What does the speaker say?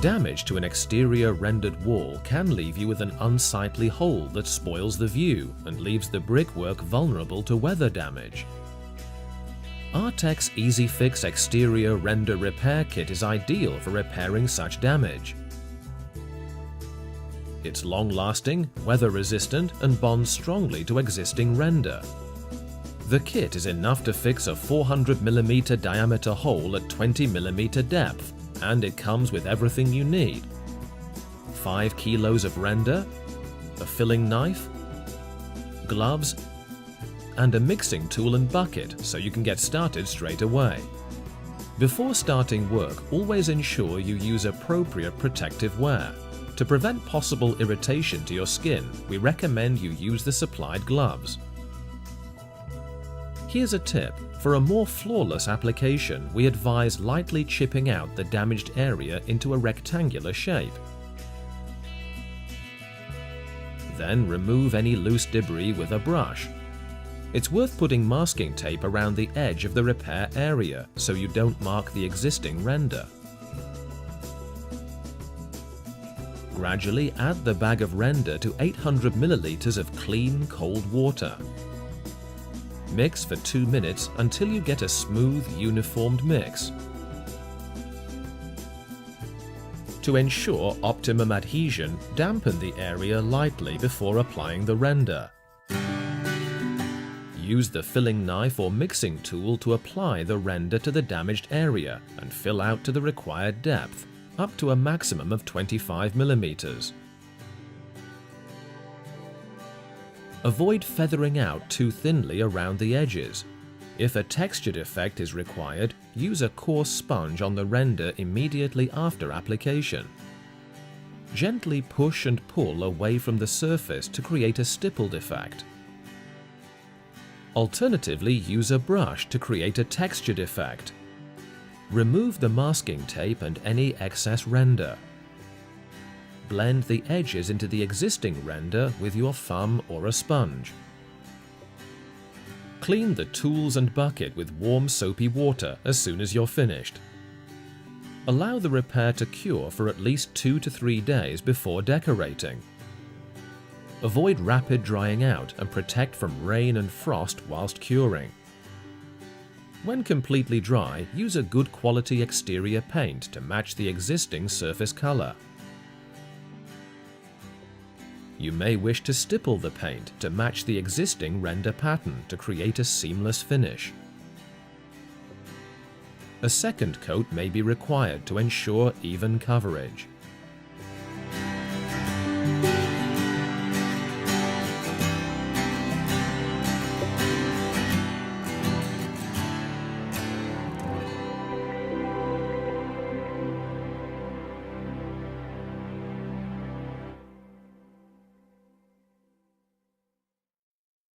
Damage to an exterior rendered wall can leave you with an unsightly hole that spoils the view and leaves the brickwork vulnerable to weather damage. Artex Easifix Exterior Render Repair Kit is ideal for repairing such damage. It's long-lasting, weather-resistant, and bonds strongly to existing render. The kit is enough to fix a 400mm diameter hole at 20mm depth, and it comes with everything you need: 5 kilos of render, a filling knife, gloves, and a mixing tool and bucket so you can get started straight away. Before starting work, always ensure you use appropriate protective wear. To prevent possible irritation to your skin, we recommend you use the supplied gloves. Here's a tip. For a more flawless application, we advise lightly chipping out the damaged area into a rectangular shape. Then remove any loose debris with a brush. It's worth putting masking tape around the edge of the repair area so you don't mark the existing render. Gradually add the bag of render to 800 milliliters of clean, cold water. Mix for 2 minutes until you get a smooth, uniformed mix. To ensure optimum adhesion, dampen the area lightly before applying the render. Use the filling knife or mixing tool to apply the render to the damaged area and fill out to the required depth, up to a maximum of 25 millimeters. Avoid feathering out too thinly around the edges. If a textured effect is required, use a coarse sponge on the render immediately after application. Gently push and pull away from the surface to create a stippled effect. Alternatively, use a brush to create a textured effect. Remove the masking tape and any excess render. Blend the edges into the existing render with your thumb or a sponge. Clean the tools and bucket with warm soapy water as soon as you're finished. Allow the repair to cure for at least 2 to 3 days before decorating. Avoid rapid drying out and protect from rain and frost whilst curing. When completely dry, use a good quality exterior paint to match the existing surface color. You may wish to stipple the paint to match the existing render pattern to create a seamless finish. A second coat may be required to ensure even coverage.